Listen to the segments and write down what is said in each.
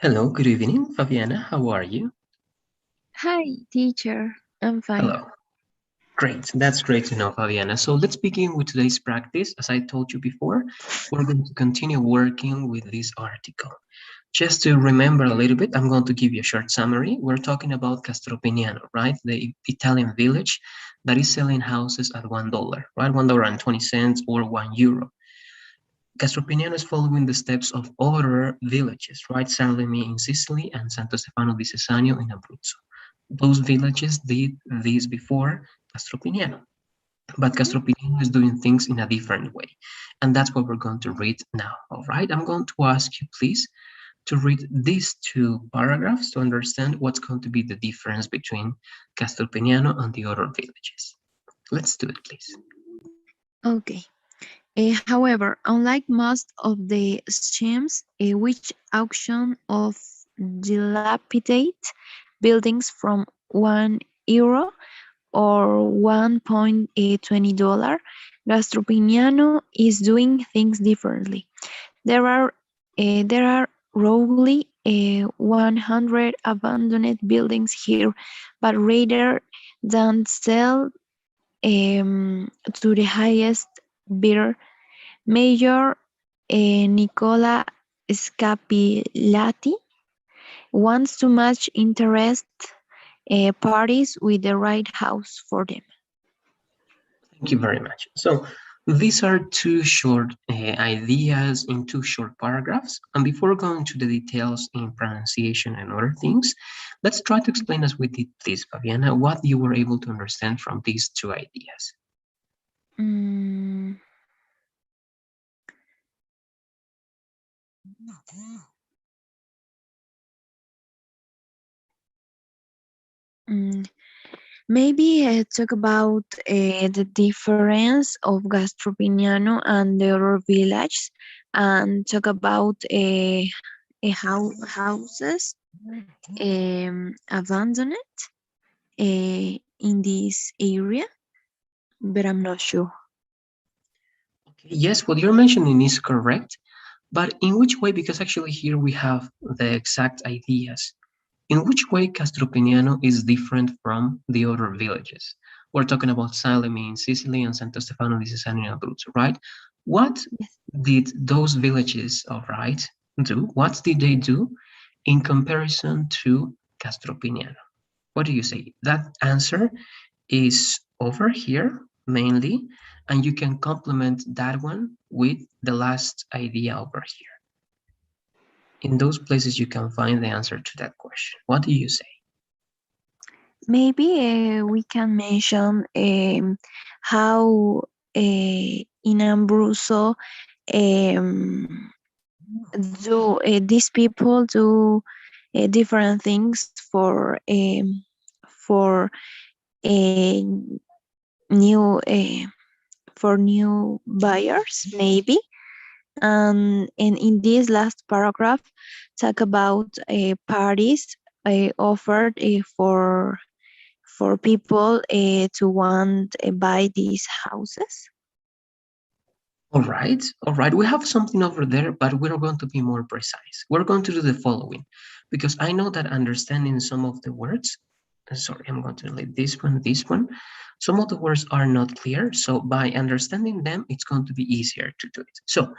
Hello, good evening, Fabiana. How are you? Hi, teacher. I'm fine. Hello. Great. That's great to know, Fabiana. So let's begin with today's practice. As I told you before, we're going to continue working with this article. Just to remember a little bit, I'm going to give you a short summary. We're talking about Castropignano, right? The Italian village that is selling houses at $1, right? $1.20 or €1. Castropignano is following the steps of other villages, right? Salemi in Sicily and Santo Stefano di Cesano in Abruzzo. Those villages did this before Castropignano, but Castropignano is doing things in a different way. And that's what we're going to read now, all right? I'm going to ask you, please, to read these two paragraphs to understand what's going to be the difference between Castropignano and the other villages. Let's do it, please. Okay. However, unlike most of the schemes, which auction of dilapidate buildings from €1 or $1.20, Gastropignano is doing things differently. There are roughly 100 abandoned buildings here, but rather than sell to the highest bidder, Mayor Nicola Scapillati wants to match interest parties with the right house for them. Thank you very much. So these are two short ideas in two short paragraphs. And before going to the details in pronunciation and other things, let's try to explain as we did this, Fabiana, what you were able to understand from these two ideas. Mm, mm, Maybe talk about the difference of Gastropignano and the other village, and talk about houses abandoned in this area, but I'm not sure. Okay, yes, what you're mentioning is correct, but in which way? Because actually here we have the exact ideas. In which way Castropignano is different from the other villages? We're talking about Salemi in Sicily and Santo Stefano di Cesano in Abruzzo, right? What Yes. did those villages, all right, do? What did they do in comparison to Castropignano? What do you say? That answer is over here mainly, and you can complement that one with the last idea over here. In those places, you can find the answer to that question. What do you say? Maybe we can mention how in Abruzzo um, do these people do different things for a new for new buyers maybe, and in this last paragraph talk about parties offered for people to want buy these houses. All right, all right. We have something over there, but we're going to be more precise. We're going to do the following, because I know that understanding some of the words, sorry, I'm going to delete this one. Some of the words are not clear, so by understanding them, it's going to be easier to do it. So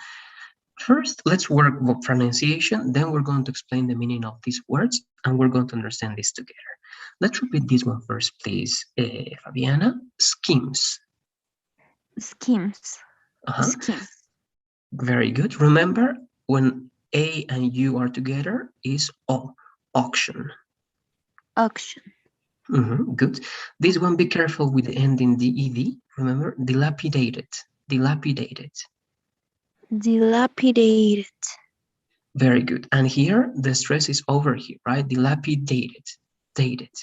first, let's work with pronunciation, then we're going to explain the meaning of these words, and we're going to understand this together. Let's repeat this one first, please, Fabiana. Schemes. Schemes. Uh-huh. Schemes. Very good. Remember, when A and U are together is O, auction. Auction. Good. This one, be careful with the ending DED. Remember, dilapidated, dilapidated. Dilapidated. Very good. And here, the stress is over here, right? Dilapidated, dated.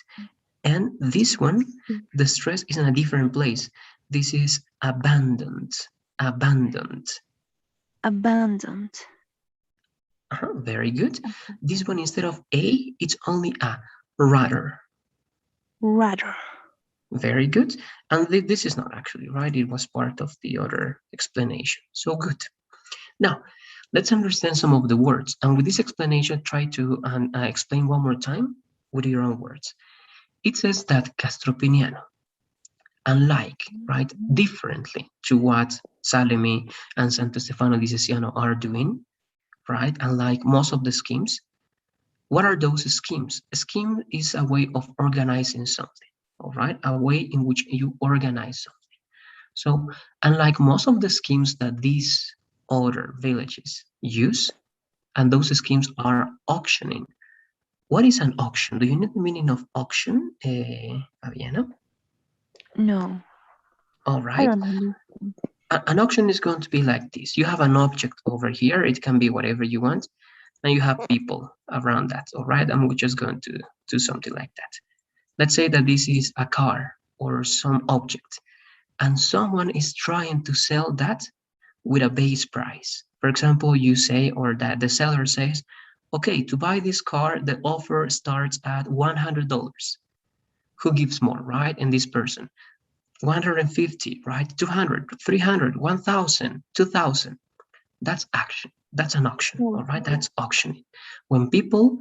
And this one, the stress is in a different place. This is abandoned, abandoned. Abandoned. Very good. This one, instead of A, it's only a, rather. Rather. Very good. And this is not actually right. It was part of the other explanation. So good. Now, Let's understand some of the words. And with this explanation, try to explain one more time with your own words. It says that Castropiniano, unlike, right, differently to what Salemi and Santo Stefano di Cesiano are doing, right, unlike most of the schemes, what are those schemes? A scheme is a way of organizing something, all right, a way in which you organize something. So, unlike most of the schemes that these other villages use, and those schemes are auctioning. What is an auction? Do you know the meaning of auction, Fabiana? No, All I right. don't understand. An auction is going to be like this. You have an object over here. It can be whatever you want, and you have people around that. All right. And we're just going to do something like that. Let's say that this is a car or some object, and someone is trying to sell that with a base price. For example, you say, or that the seller says, okay, to buy this car, the offer starts at $100. Who gives more, right? And this person, 150, right? 200, 300, 1,000, 2,000. That's action. That's an auction, all right? That's auctioning. When people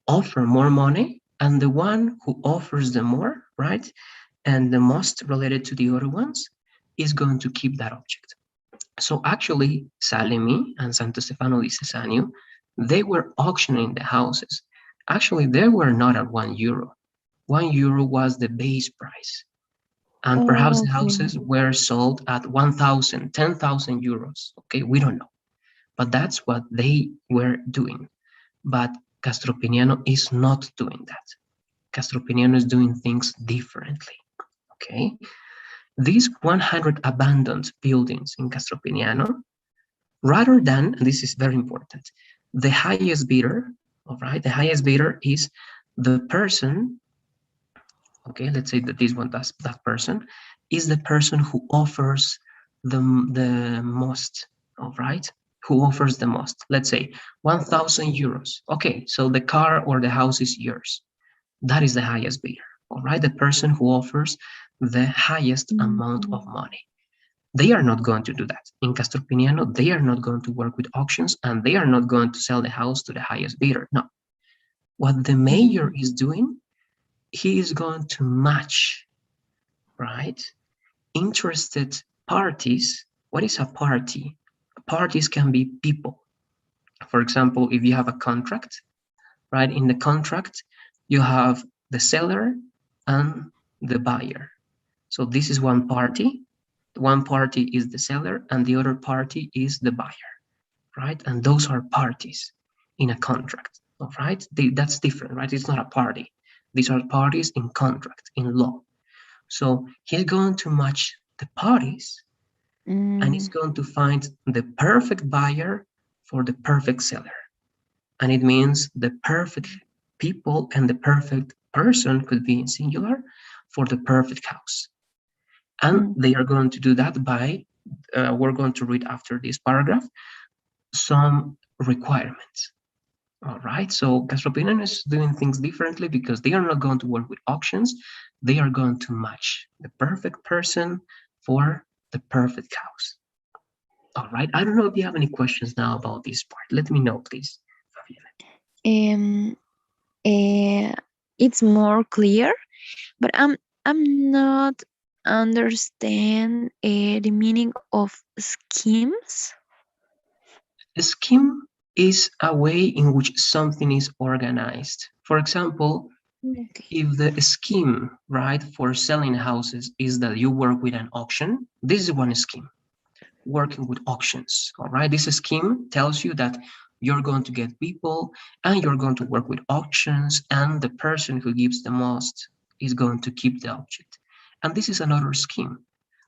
offer more money and the one who offers the more, right? And the most related to the other ones is going to keep that object. So actually, Salemi and Santo Stefano di Cesanio, they were auctioning the houses. Actually, they were not at €1. €1 was the base price. And perhaps the Okay. houses were sold at 1,000, 10,000 euros. Okay, we don't know. But that's what they were doing. But Castropiniano is not doing that. Castropiniano is doing things differently. Okay, these 100 abandoned buildings in Castropiniano, rather than, and this is very important, the highest bidder, all right, the highest bidder is the person, okay, let's say that this one, that person, is the person who offers the most, all right, who offers the most. Let's say 1,000 euros. Okay, so the car or the house is yours. That is the highest bidder, all right, the person who offers the highest amount of Mhm. money. They are not going to do that. In Castropiniano, they are not going to work with auctions and they are not going to sell the house to the highest bidder. No. What the mayor is doing, he is going to match, right? Interested parties. What is a party? Parties can be people. For example, if you have a contract, right? In the contract, you have the seller and the buyer. So this is one party. One party is the seller and the other party is the buyer, right? And those are parties in a contract, all right? That's different, right? It's not a party. These are parties in contract, in law. So he's going to match the parties and he's Mm, going to find the perfect buyer for the perfect seller. And it means the perfect people and the perfect person could be in singular for the perfect house. And mm. they are going to do that by, we're going to read after this paragraph, some requirements. All right, so Gastropinon is doing things differently because they are not going to work with auctions. They are going to match the perfect person for the perfect house. All right, I don't know if you have any questions now about this part. Let me know, please, Fabiana. Um, uh, it's more clear, but I'm not understand the meaning of schemes. A scheme is a way in which something is organized. For example, Okay. if the scheme, right, for selling houses is that you work with an auction, this is one scheme. Working with auctions. All right, this scheme tells you that you're going to get people and you're going to work with auctions, and the person who gives the most is going to keep the object. And this is another scheme.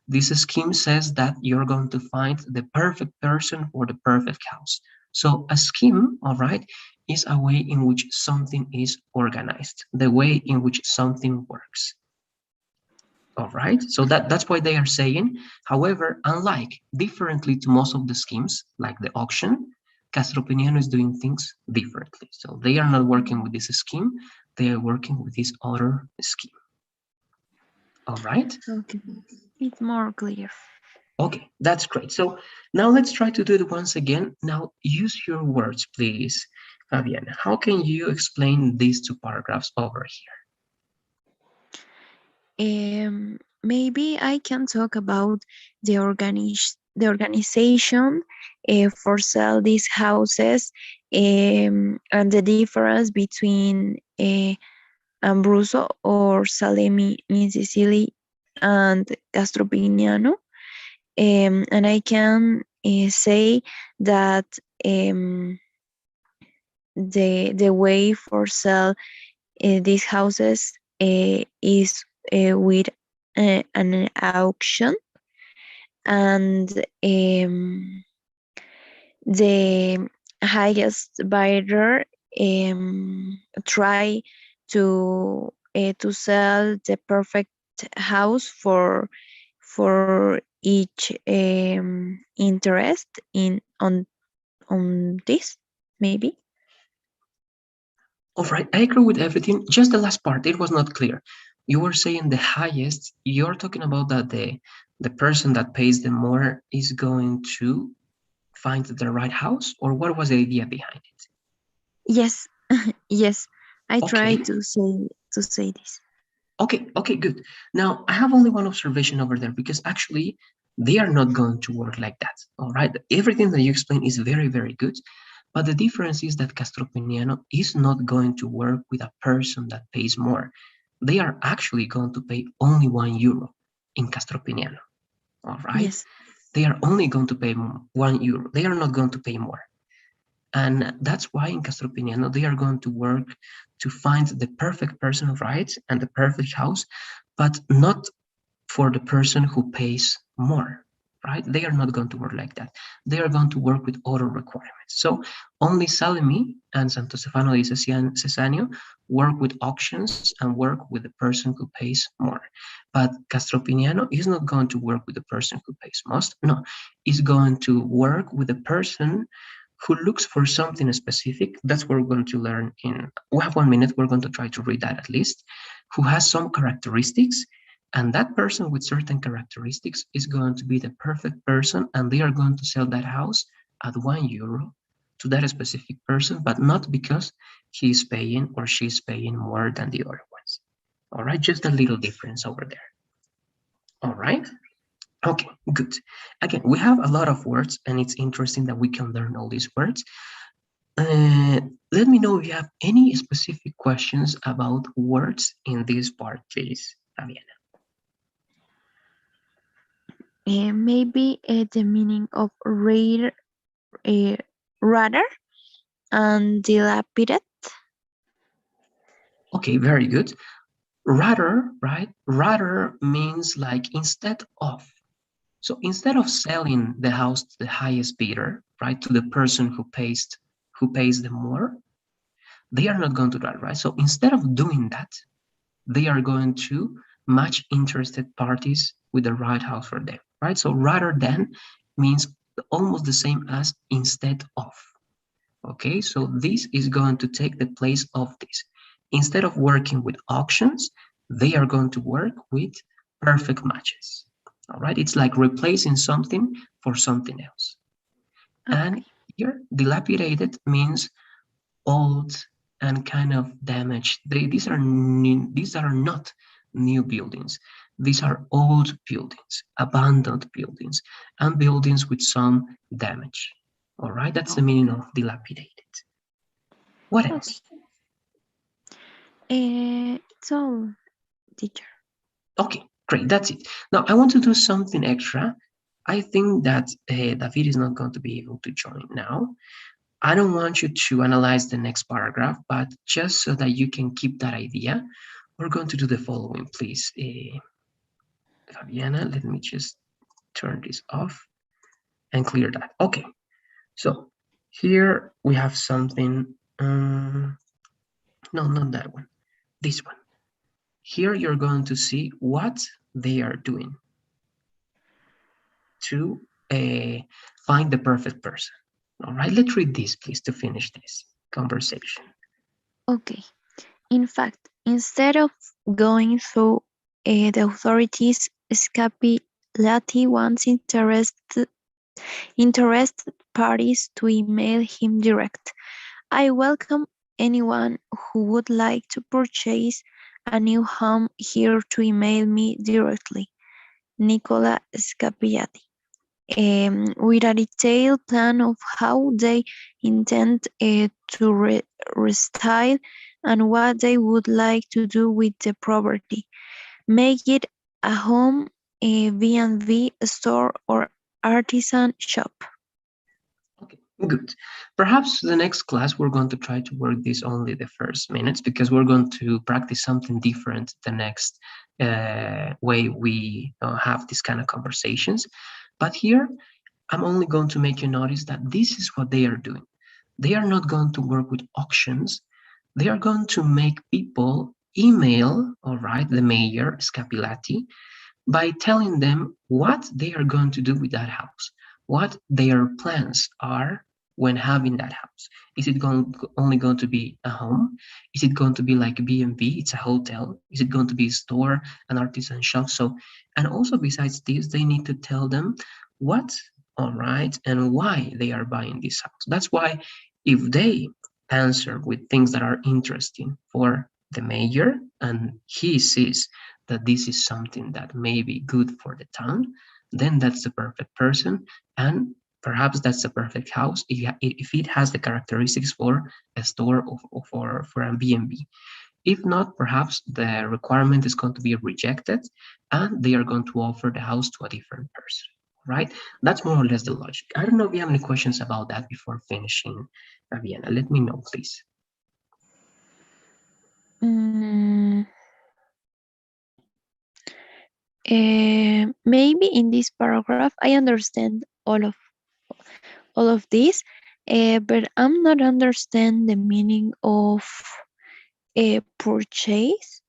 This scheme says that you're going to find the perfect person for the perfect house. So a scheme, all right, is a way in which something is organized, the way in which something works. All right, so that's why they are saying, however, unlike differently to most of the schemes, like the auction, Castropiniano is doing things differently. So they are not working with this scheme, they are working with this other scheme. All right. Okay. It's more clear. Okay, that's great. So now let's try to do it once again. Now use your words, please, Fabiana. How can you explain these two paragraphs over here? Maybe I can talk about the organization for sell these houses, and the difference between Ambruso or Salemi in Sicily and Castropignano. And I can say that um, the way for sell these houses is with an auction, and the highest bidder try to sell the perfect house for each interest in on this, maybe. All right, I agree with everything. Just the last part, it was not clear. You were saying the highest. You're talking about that the person that pays the more is going to find the right house, or what was the idea behind it? Yes, yes, I try Okay, to say this. okay, good. Now I have only one observation over there because actually they are not going to work like that. All right, everything that you explained is very, very good. But the difference is that Castropiniano is not going to work with a person that pays more. They are actually going to pay only €1 in Castropiniano. All right, Yes. they are only going to pay €1. They are not going to pay more. And that's why in Castropiniano they are going to work to find the perfect person, right, and the perfect house, but not for the person who pays more, right? They are not going to work like that. They are going to work with other requirements. So only Salemi and Santo Stefano di Cesanio work with auctions and work with the person who pays more. But Castropiniano is not going to work with the person who pays most. No, is going to work with the person who looks for something specific. That's what we're going to learn in, we have 1 minute, we're going to try to read that at least, who has some characteristics, and that person with certain characteristics is going to be the perfect person, and they are going to sell that house at €1 to that specific person, but not because he is paying or she is paying more than the other ones. All right, just a little difference over there. All right. Okay, good. Again, we have a lot of words, and it's interesting that we can learn all these words. Uh, Let me know if you have any specific questions about words in this part, please, Fabiana. Maybe the meaning of uh, rather and dilapidated. Okay, very good. Rather, right? Rather means like instead of. So instead of selling the house to the highest bidder, right, to the person who pays them more, they are not going to do that, right? So instead of doing that, they are going to match interested parties with the right house for them, right? So rather than means almost the same as instead of. Okay, so this is going to take the place of this. Instead of working with auctions, they are going to work with perfect matches. All right, it's like replacing something for something else. And Okay. here, dilapidated means old and kind of damaged. These are not new buildings. These are old buildings, abandoned buildings, and buildings with some damage. All right, that's the meaning of dilapidated. What Okay. else? It's all, teacher. Okay, great. That's it. Now I want to do something extra. I think that David is not going to be able to join now. I don't want you to analyze the next paragraph, but just so that you can keep that idea, we're going to do the following, please. Fabiana, let me just turn this off and clear that. Okay, so here we have something. No, not that one. This one. Here you're going to see what they are doing to uh, find the perfect person. All right, let's read this, please, to finish this conversation. Okay. In fact, instead of going through the authorities, escape Lati wants interested parties to email him direct. I welcome anyone who would like to purchase a new home here to email me directly. Nicola Scapiati. With a detailed plan of how they intend to restyle and what they would like to do with the property. Make it a home, a B&B store, or artisan shop. Okay, good. Perhaps the next class we're going to try to work this only the first minutes because we're going to practice something different the next way we have these kind of conversations. But here, I'm only going to make you notice that this is what they are doing. They are not going to work with auctions. They are going to make people email, all right, the mayor, Scapilati, by telling them what they are going to do with that house, what their plans are when having that house. Is it only going to be a home? Is it going to be like a B&B? It's a hotel. Is it going to be a store, an artisan shop? So, and also besides this, they need to tell them what, all right, and why they are buying this house. That's why if they answer with things that are interesting for the mayor and he sees that this is something that may be good for the town, then that's the perfect person. And perhaps that's the perfect house if it has the characteristics for a store or for an B&B. If not, perhaps the requirement is going to be rejected and they are going to offer the house to a different person. Right? That's more or less the logic. I don't know if you have any questions about that before finishing, Fabiana. Let me know, please. Mm, Maybe in this paragraph I understand all of this, but I'm not understand the meaning of a purchase,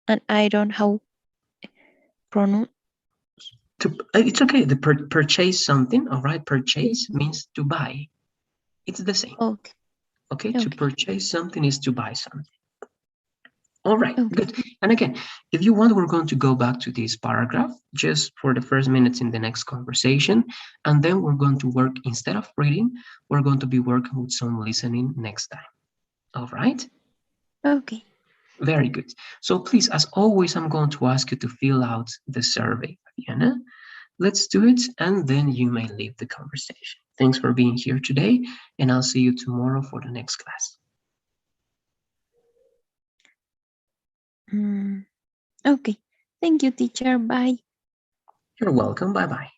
and I don't how pronounce. It's okay. The purchase something, all right? Yes. Purchase means to buy. It's the same. Okay. Okay, to Okay. purchase something is to buy something. All right, Okay. good. And again, if you want, we're going to go back to this paragraph just for the first minutes in the next conversation. And then we're going to work, instead of reading, we're going to be working with some listening next time. All right, Okay. very good. So please, as always, I'm going to ask you to fill out the survey, Fabiana. Let's do it, and then you may leave the conversation. Thanks for being here today, and I'll see you tomorrow for the next class. Mm, okay. Thank you, teacher. Bye. You're welcome. Bye bye.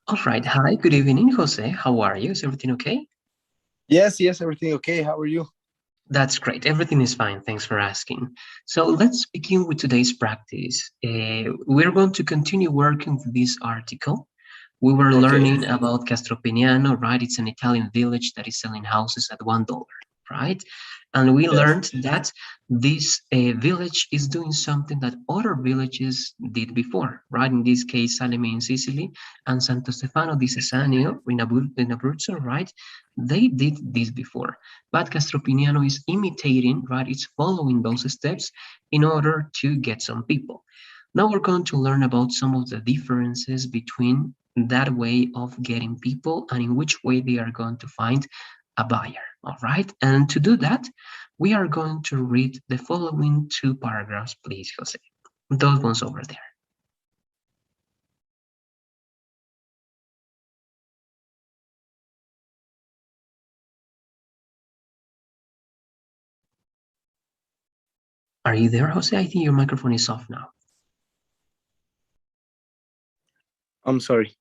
All right. Hi, good evening, Jose. How are you? Is everything okay? Yes, everything okay. How are you? That's great. Everything is fine. Thanks for asking. So let's begin with today's practice. We're going to continue working with this article. We were Okay. learning about Castropignano, right? It's an Italian village that is selling houses at $1, right? And we Yes. learned that this village is doing something that other villages did before, right? In this case, Salemi in Sicily and Santo Stefano di Cesanio in Abruzzo, right? They did this before, but Castropignano is imitating, right? It's following those steps in order to get some people. Now we're going to learn about some of the differences between that way of getting people and in which way they are going to find a buyer. All right. And to do that, we are going to read the following two paragraphs, please, Jose. Those ones over there. Are you there, Jose? I think your microphone is off now. I'm sorry.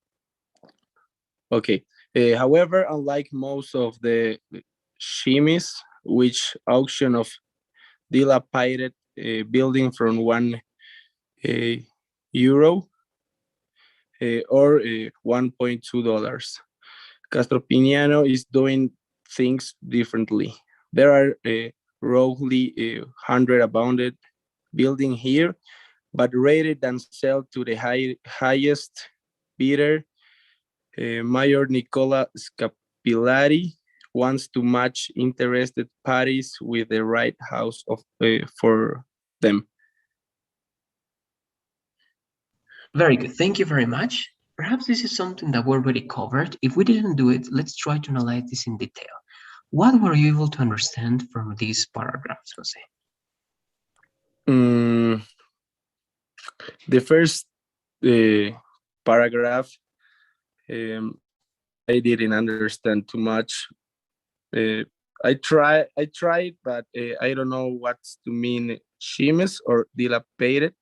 Okay. However, unlike most of the shimis, which auction of dilapidated building from uh, euro or $1.2, Castropignano is doing things differently. There are roughly 100 abandoned building here, but rated and sell to the highest bidder. Mayor Nicola Scapillari wants to match interested parties with the right house for them. Very good. Thank you very much. Perhaps this is something that we already covered. If we didn't do it, let's try to analyze this in detail. What were you able to understand from these paragraphs, Jose? Mm, the first uh, paragraph, um, I didn't understand too much. Uh, I tried, but I don't know what's to mean chimes or dilapidated.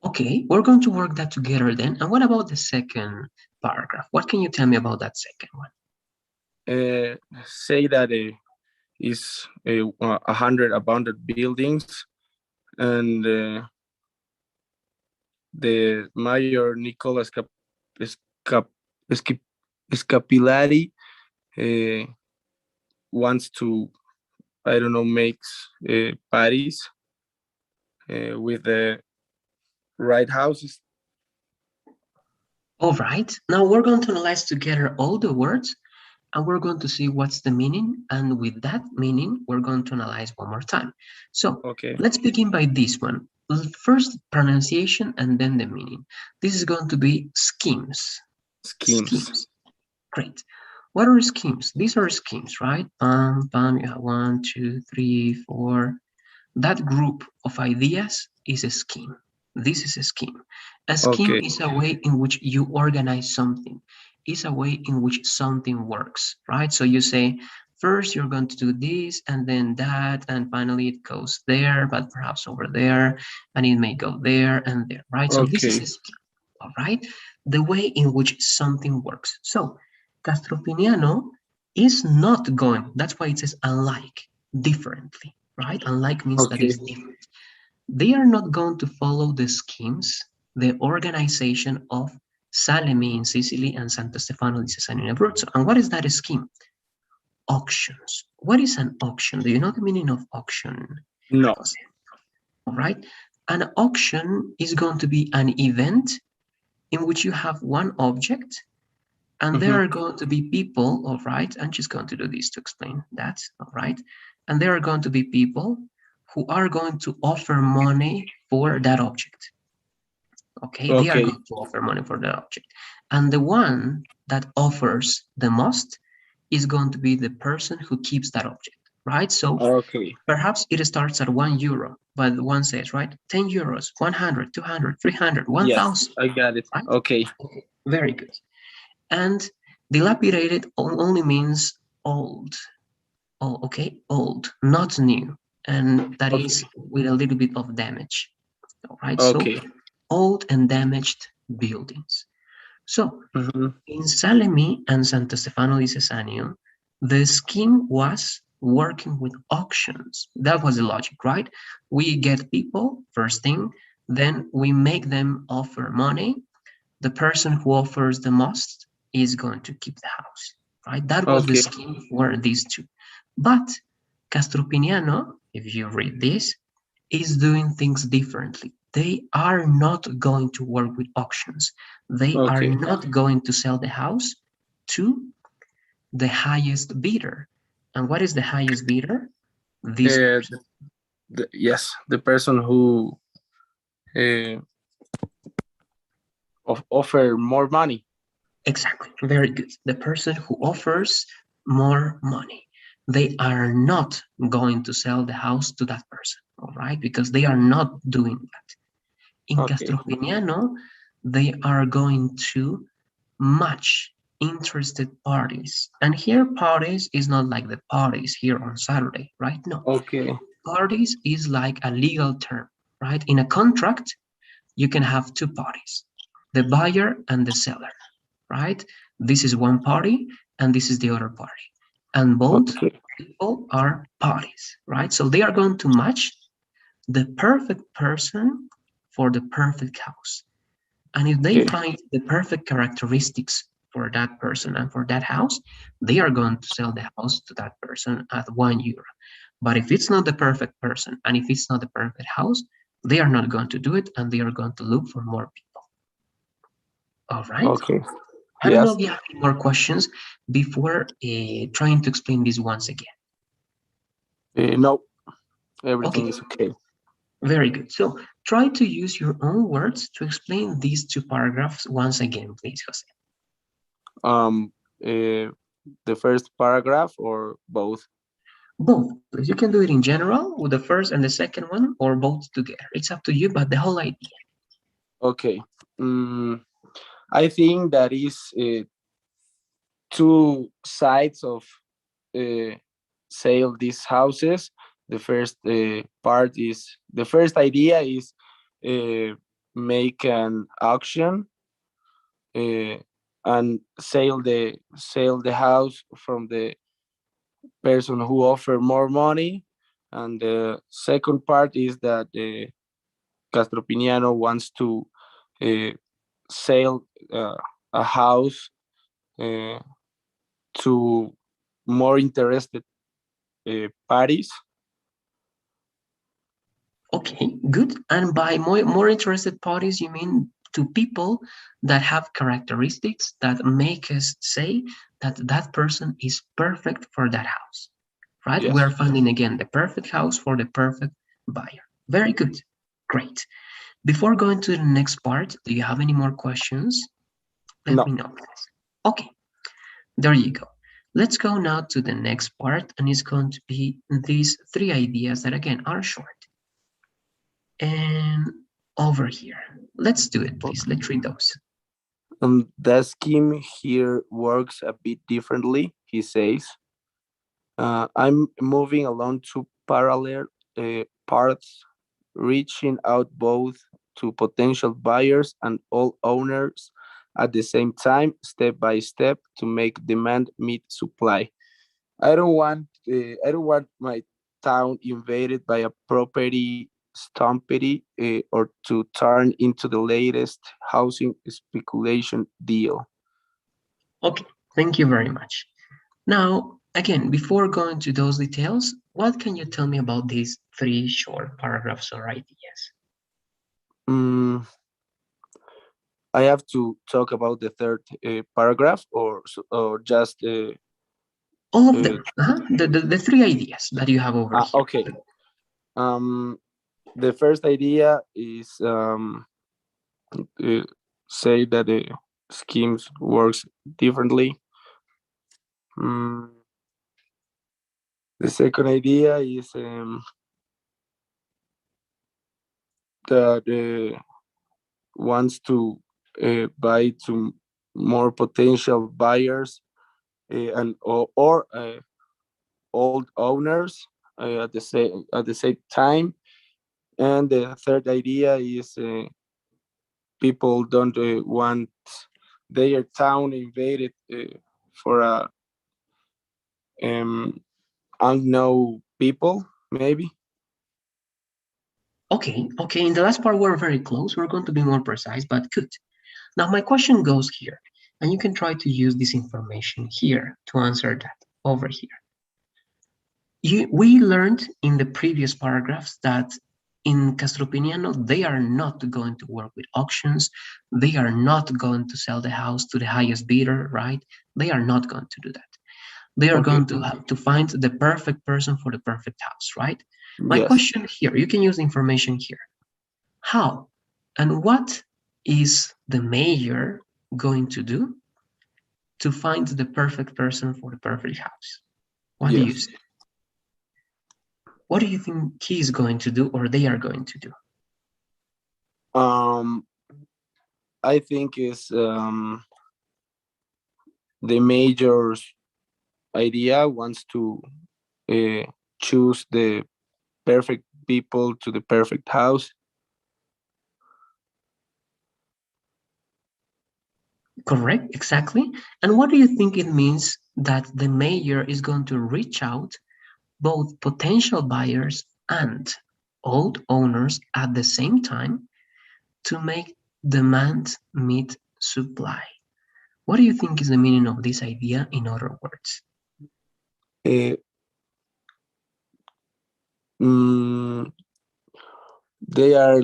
Okay, we're going to work that together then. And what about the second paragraph? What can you tell me about that second one? Say that is 100 abandoned buildings, and the mayor Nicolas Escap, Escap, Scapillari uh, wants to, I don't know, makes parties with the right houses. All right, now we're going to analyze together all the words and we're going to see what's the meaning. And with that meaning, we're going to analyze one more time. So Okay. let's begin by this one. First pronunciation and then the meaning. This is going to be schemes. Schemes. Schemes. Great. What are schemes? These are schemes, right? You have one, two, three, four. That group of ideas is a scheme. This is a scheme. A scheme Okay. is a way in which you organize something. It's a way in which something works, right? So you say, first you're going to do this and then that, and finally it goes there, but perhaps over there, and it may go there and there, right? So this is Okay. a scheme, all right? The way in which something works. So Castropiniano is not going, that's why it says unlike, differently, right? Unlike means that Okay. is different. They are not going to follow the schemes, the organization of Salemi in Sicily and Santo Stefano di Cesano in Abruzzo. And what is that scheme? Auctions. What is an auction? Do you know the meaning of auction, No. Jose? All right. An auction is going to be an event in which you have one object and there Mm-hmm. are going to be people, all right, I'm just going to do this to explain that, all right, and there are going to be people who are going to offer money for that object, okay, they are Okay. going to offer money for that object, and the one that offers the most is going to be the person who keeps that object, right? So Okay. perhaps it starts at €1, but one says, right, €10, 100, 200, 300, Yes, 1,000, I got it. right? Okay. Okay, very good. And dilapidated only means old. Oh, okay, old, not new. And that Okay. is with a little bit of damage. All right, so Okay. old and damaged buildings. So Mm-hmm. in Salemi and Santo Stefano di Cesanio, the scheme was working with auctions. That was the logic, right? We get people, first thing, then we make them offer money. The person who offers the most is going to keep the house, right? That was the Okay. scheme for these two. But Castropiniano, if you read this, is doing things differently. They are not going to work with auctions. They are Okay. not going to sell the house to the highest bidder. And what is the highest bidder? This Uh, person. yes, the person who uh, offer more money. Exactly. Very good. The person who offers more money. They are not going to sell the house to that person, all right? Because they are not doing that. In Okay. Castropiniano, they are going to match interested parties. And here, parties is not like the parties here on Saturday, right? No. Okay. Parties is like a legal term, right? In a contract, you can have two parties, the buyer and the seller, right? This is one party and this is the other party. And both Okay. people are parties, right? So they are going to match the perfect person for the perfect house. And if they Okay. find the perfect characteristics for that person and for that house, they are going to sell the house to that person at €1. But if it's not the perfect person and if it's not the perfect house, they are not going to do it and they are going to look for more people. All right. Okay. I don't know Yes. if you have any more questions before trying to explain this once again. No, everything Okay, is okay. very good. So try to use your own words to explain these two paragraphs once again, please, Jose. Um, uh, the first paragraph or both? Both, please. You can do it in general with the first and the second one, or both together. It's up to you, but the whole idea. Okay. Mm, I think that is two sides of uh, sale these houses. The first part is the first idea is uh, make an auction uh, and sell the house from the person who offer more money. And the second part is that Castropiniano wants to uh, sell a house uh, to more interested parties. Okay, good. And by more interested parties, you mean to people that have characteristics that make us say that that person is perfect for that house, right? We are Yes. finding again the perfect house for the perfect buyer. Very good. Great. Before going to the next part, do you have any more questions? Let No. me know, please. Okay, there you go. Let's go now to the next part, and it's going to be these three ideas that again are short. And over here, let's do it, please. Let's read those. The scheme here works a bit differently, he says. I'm moving along two parallel paths, reaching out both to potential buyers and all owners at the same time, step by step, to make demand meet supply. I don't want my town invaded by a property stompedy or to turn into the latest housing speculation deal. Okay, thank you very much. Now, again, before going to those details, what can you tell me about these three short paragraphs or ideas? Mm, I have to talk about the third paragraph, or just All of uh, them. The three ideas that you have over here. okay. Um, the first idea is uh, say that the schemes works differently. Mm, the second idea is that wants to buy to more potential buyers or old owners at the same time. And the third idea is people don't want their town invaded for a unknown people, maybe. Okay, in the last part we're very close. We're going to be more precise, but good. Now my question goes here, and you can try to use this information here to answer that over here. We learned in the previous paragraphs that in Castropiniano, they are not going to work with auctions. They are not going to sell the house to the highest bidder, right? They are not going to do that. They are Okay. going to have to find the perfect person for the perfect house, right? My Yes. question here, you can use the information here. How and what is the mayor going to do to find the perfect person for the perfect house? What do you Yes. say? What do you think he is going to do or they are going to do? Um, I think is the major idea wants to uh, choose the perfect people to the perfect house. Correct, exactly. And what do you think it means that the mayor is going to reach out both potential buyers and old owners at the same time to make demand meet supply? What do you think is the meaning of this idea in other words? Uh, mm, they are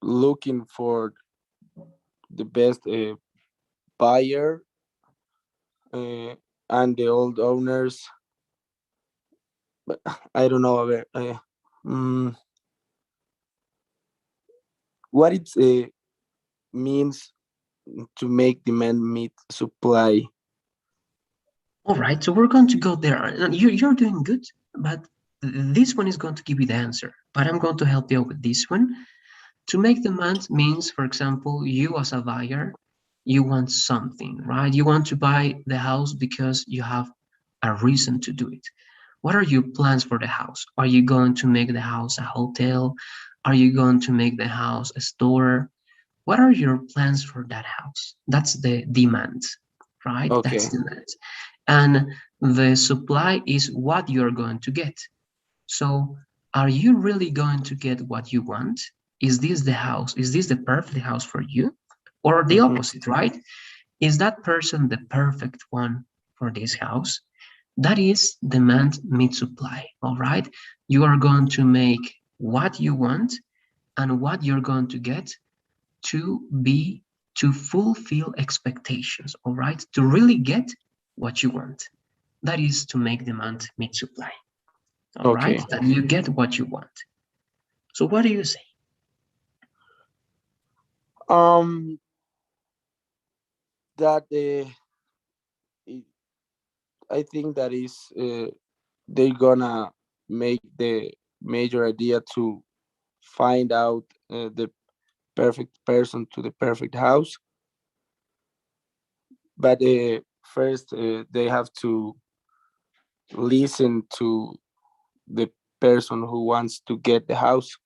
looking for the best buyer, uh, and the old owners. But I don't know about, mm, what it means to make demand meet supply. All right, so we're going to go there. You're doing good, but this one is going to give you the answer. But I'm going to help you with this one. To make demand means, for example, you as a buyer, you want something, right? You want to buy the house because you have a reason to do it. What are your plans for the house? Are you going to make the house a hotel? Are you going to make the house a store? What are your plans for that house? That's the demand, right? That's Okay. demand. And the supply is what you're going to get. So, are you really going to get what you want? Is this the house? Is this the perfect house for you? Or the Mm-hmm. opposite, right? Is that person the perfect one for this house? That is demand meets supply, all right? You are going to make what you want and what you're going to get to be to fulfill expectations, all right? To really get what you want. That is to make demand meet supply, all right? Okay. That you get what you want. So what do you say? Um, that it- I think that is they're gonna make the major idea to find out the perfect person to the perfect house, but first they have to listen to the person who wants to get the house.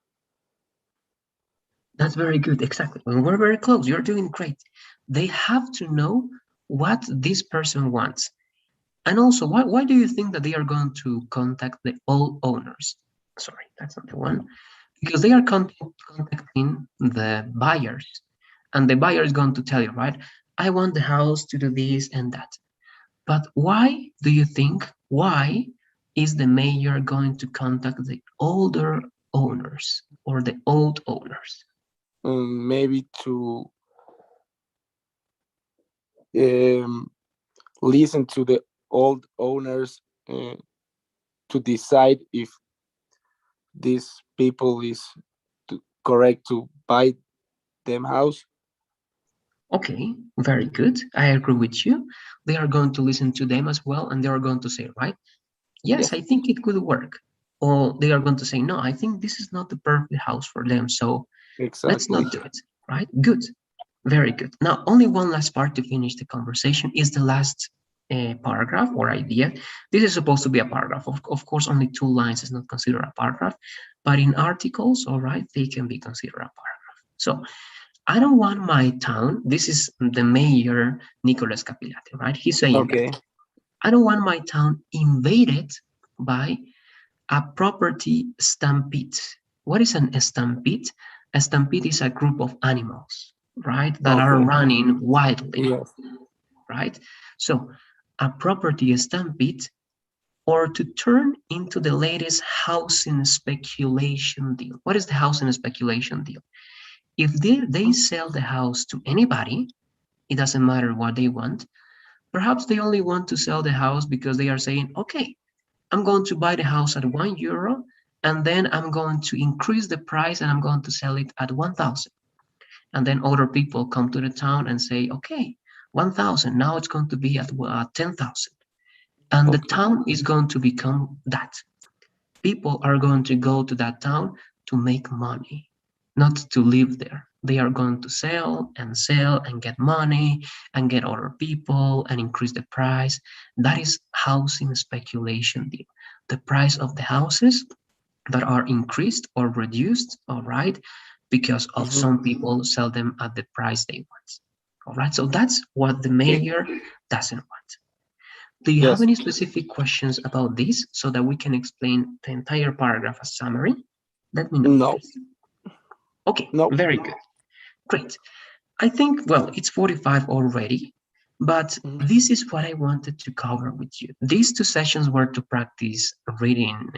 That's very good, exactly. When we're very close, you're doing great. They have to know what this person wants. And also, why do you think that they are going to contact the old owners? Sorry, that's not the one. Because they are contacting the buyers. And the buyer is going to tell you, right? I want the house to do this and that. But why do you think, why is the mayor going to contact the older owners or the old owners? Maybe to um, listen to the old owners to decide if these people is correct to buy them house. Okay, very good. I agree with you. They are going to listen to them as well, and they are going to say, right, yes, Yes, I think it could work. Or they are going to say, no, I think this is not the perfect house for them, so let's exactly. not do it, right? Good, very good. Now, only one last part to finish the conversation is the last paragraph or idea. This is supposed to be a paragraph. Of course, only 2 lines is not considered a paragraph, but in articles, all right, they can be considered a paragraph. So I don't want my town. This is the mayor, Nicolas Capilate, right? He's saying that Okay. I don't want my town invaded by a property stampede. What is an stampede? A stampede is a group of animals, right, that are Okay. running wildly, Yes. right? So a property stampede, or to turn into the latest housing speculation deal. What is the housing speculation deal? If they sell the house to anybody, it doesn't matter what they want. Perhaps they only want to sell the house because they are saying, okay, I'm going to buy the house at €1, and then I'm going to increase the price and I'm going to sell it at 1,000. And then other people come to the town and say, okay, 1,000, now it's going to be at 10,000. And the Okay. town is going to become that. People are going to go to that town to make money, not to live there. They are going to sell and get money and get other people and increase the price. That is housing speculation deal. The price of the houses that are increased or reduced, all right, because of Mhm. some people sell them at the price they want. All right, so that's what the Okay. mayor doesn't want. Do you have Yes. any specific questions about this so that we can explain the entire paragraph as summary? Let me know, No. please. Okay, No. very good. Great. I think, well, it's 45 already, but Mhm. this is what I wanted to cover with you. These two sessions were to practice reading,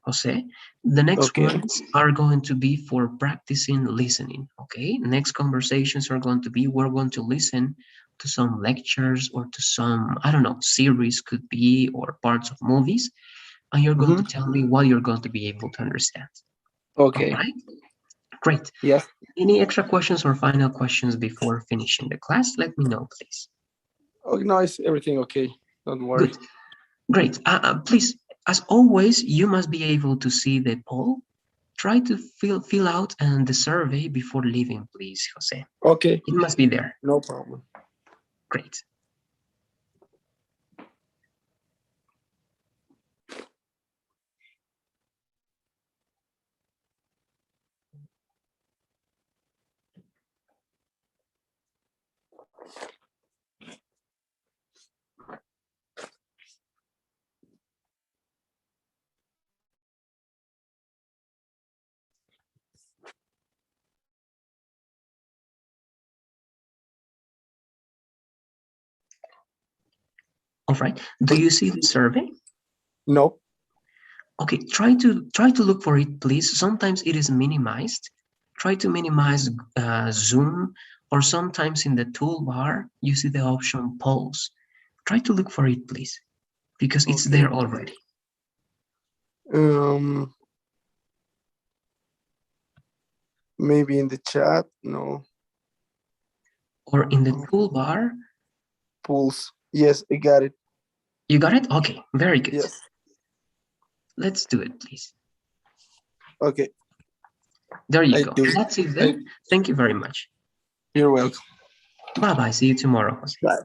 Jose. The next Okay. ones are going to be for practicing listening, okay? Next conversations are going to be, we're going to listen to some lectures or to some, I don't know, series could be, or parts of movies, and you're going Mhm. to tell me what you're going to be able to understand. All Okay. right? Great. Yes. Any extra questions or final questions before finishing the class? Let me know, please. Oh no, it's everything okay. Don't worry. Good. Great. Please, as always, you must be able to see the poll. Try to fill out the survey before leaving, please, Jose. Okay. It must be there. No problem. Great. All right. Do you see the survey? No. Okay, try to look for it, please. Sometimes it is minimized. Try to minimize Zoom, or sometimes in the toolbar you see the option polls. Try to look for it, please, because it's Okay. there already. Um. Maybe in the chat. No. Or in the toolbar. Pulse. Yes, I got it. You got it? Okay, very good. Yes. Let's do it, please. Okay. There you I go. do. That's it I, then. Thank you very much. you're welcome. Bye-bye. See you tomorrow, Jose. Bye.